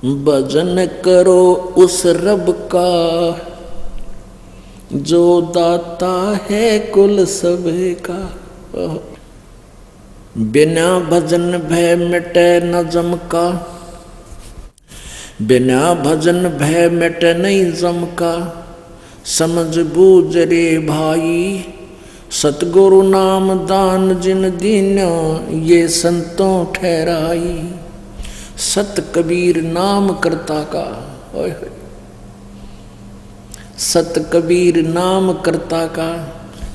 भजन करो उस रब का जो दाता है कुल सबका। बिना भजन भय मिटे न जम का, बिना भजन भय मिटे नहीं जम का। समझ बूझ रे भाई सतगुरु नाम दान जिन दीन्या ये संतों ठहराई। सत कबीर नाम करता का, सत कबीर नाम करता का।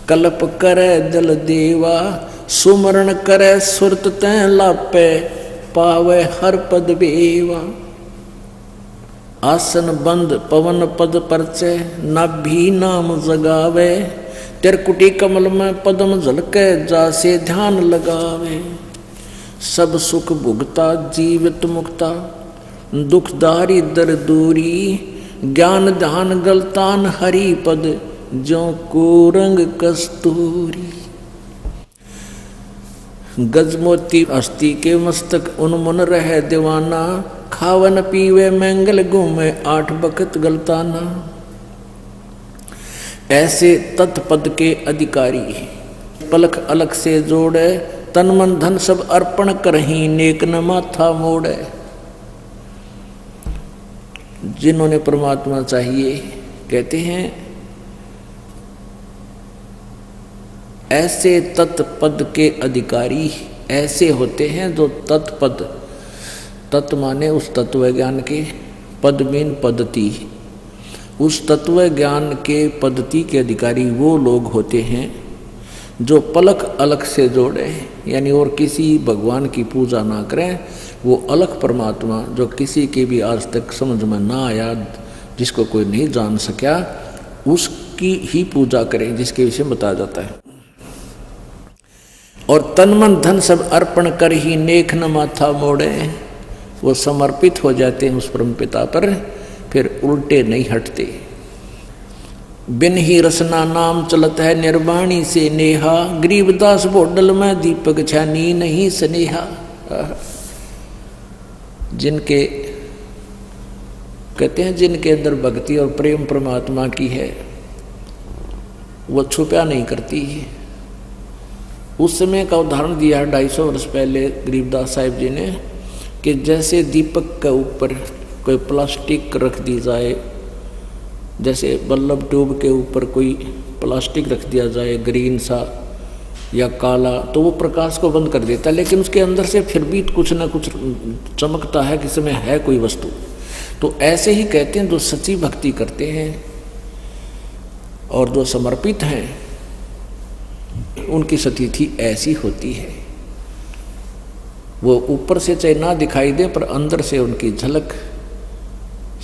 कल्प करे दल देवा सुमरण करे सुरत तैं लापे पावे हर पद बेवा। आसन बंद पवन पद परचे नाभि नाम जगावे। त्रिकुटी कमल में पदम झलके जासे ध्यान लगावे। सब सुख भुगता जीवित मुक्ता दुख दारी दर दूरी। ज्ञान ध्यान गलतान हरि पद जो कोरंग कस्तूरी। गजमोती अस्थि के मस्तक उन्मुन रहे दीवाना। खावन पीवे मंगल घूमे आठ बखत गलताना। ऐसे तत्पद के अधिकारी पलक अलग से जोड़े। तन मन धन सब अर्पण करही नेक न माथा मोड़े। जिन्होंने परमात्मा चाहिए कहते हैं ऐसे तत्पद के अधिकारी ऐसे होते हैं जो तत्पद, तत् माने उस तत्व ज्ञान के, पद मीन पद्धति, उस तत्व ज्ञान के पद्धति के अधिकारी वो लोग होते हैं जो पलक अलग से जोड़े, यानी और किसी भगवान की पूजा ना करें। वो अलग परमात्मा जो किसी के भी आज तक समझ में ना आया, जिसको कोई नहीं जान सका, उसकी ही पूजा करें, जिसके विषय में बताया जाता है। और तन मन धन सब अर्पण कर ही नेक न माथा मोड़े। वो समर्पित हो जाते हैं उस परम पिता पर, फिर उल्टे नहीं हटते। बिन ही रसना नाम चलत है निर्वाणी से नेहा। गरीबदास बोडल में दीपक छानी नहीं स्नेहा। जिनके कहते हैं जिनके अंदर भक्ति और प्रेम परमात्मा की है वो छुपा नहीं करती है। उस समय का उदाहरण दिया 250 वर्ष पहले गरीबदास साहिब जी ने कि जैसे दीपक के ऊपर कोई प्लास्टिक रख दी जाए, जैसे बल्लभ ट्यूब के ऊपर कोई प्लास्टिक रख दिया जाए ग्रीन सा या काला, तो वो प्रकाश को बंद कर देता है, लेकिन उसके अंदर से फिर भी कुछ ना कुछ चमकता है कि इसमें है कोई वस्तु। तो ऐसे ही कहते हैं जो सच्ची भक्ति करते हैं और जो समर्पित हैं उनकी स्थिति ऐसी होती है। वो ऊपर से चाहे ना दिखाई दे पर अंदर से उनकी झलक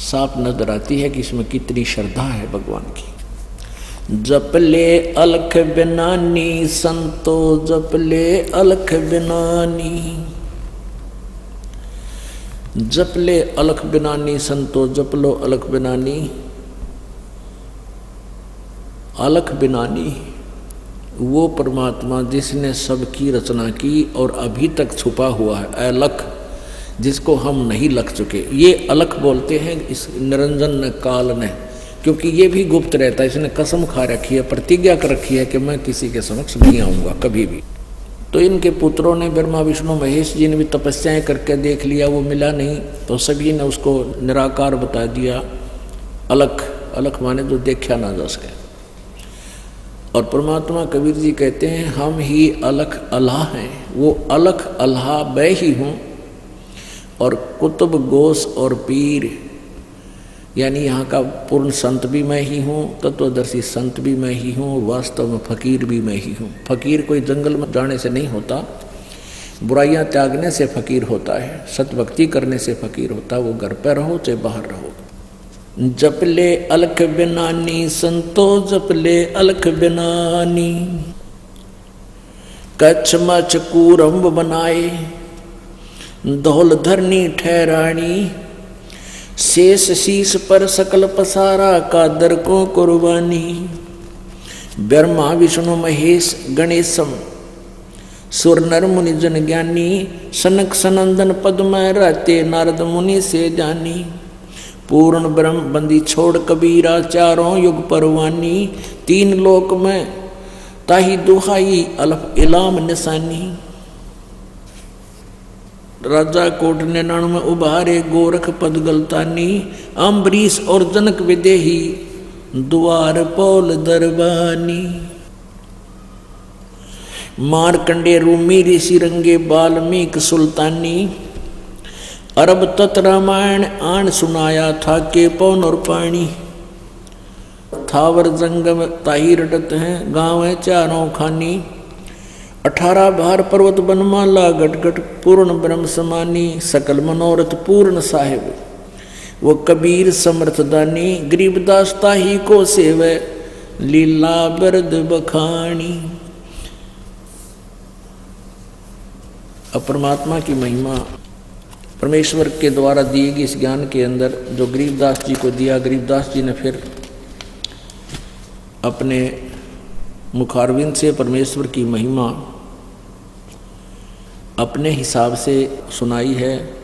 साफ नजर आती है कि इसमें कितनी श्रद्धा है भगवान की। जप ले अलख बिनानी संतो जप ले अलख बिनानी। जप ले अलख बिनानी संतो जप लो अलख बिनानी। अलख बिनानी वो परमात्मा जिसने सबकी रचना की और अभी तक छुपा हुआ है, अलख, जिसको हम नहीं लख चुके। ये अलख बोलते हैं इस निरंजन ने काल ने, क्योंकि ये भी गुप्त रहता है। इसने कसम खा रखी है, प्रतिज्ञा कर रखी है कि मैं किसी के समक्ष नहीं आऊँगा कभी भी। तो इनके पुत्रों ने ब्रह्मा विष्णु महेश जी ने भी तपस्याएं करके देख लिया, वो मिला नहीं, तो सभी ने उसको निराकार बता दिया। अलख, अलख माने जो देखा ना जा सके। और परमात्मा कबीर जी कहते हैं हम ही अलख अल्लाह हैं। वो अलख अल्लाह मैं ही हूँ। और कुतुब गोस और पीर यानी यहाँ का पूर्ण संत भी मैं ही हूँ, तत्वदर्शी संत भी मैं ही हूँ, वास्तव में फकीर भी मैं ही हूँ। फकीर कोई जंगल में जाने से नहीं होता, बुराइयाँ त्यागने से फकीर होता है, सतभक्ति करने से फकीर होता है। वो घर पर रहो चाहे बाहर रहो। जप ले अलख बिनानी संतो जप ले अलख बिनानी। कच्छ मच कूरंब बनाए धौल धरनी ठहरानी। शेष शीस पर सकल पसारा कादर को कुर्बानी। ब्रह्मा विष्णु महेश गणेशम सुर नर मुनि जन ज्ञानी, सनक सनंदन पद में रहते नारद मुनि से जानी। पूर्ण ब्रह्म बंदी छोड़ कबीरा, चारों युग परवानी। तीन लोक में ताही दुहाई, अलफ इलाम निशानी। राजा कोट ने नण में उभारे, गोरख पद गलतानी। अम्बरीश और जनक विदेही, द्वार पौल दरबानी। मारकंडे रूमी ऋषि रंगे, बाल्मीक सुल्तानी। अरब तत् रामायण आन सुनाया था के पौन और पानी। थावर जंगम ताही रटत हैं, गाँव है चारों खानी। 18 भार पर्वत बनमाला, गट गट पूर्ण ब्रह्म समानी। सकल मनोरथ पूर्ण साहिब, वो कबीर समर्थ दानी। गरीबदास ताही को सेवे, लीला बिरद बखानी। अब परमात्मा की महिमा परमेश्वर के द्वारा दिए गए इस ज्ञान के अंदर जो गरीबदास जी को दिया, गरीबदास जी ने फिर अपने मुखारविंद से परमेश्वर की महिमा अपने हिसाब से सुनाई है।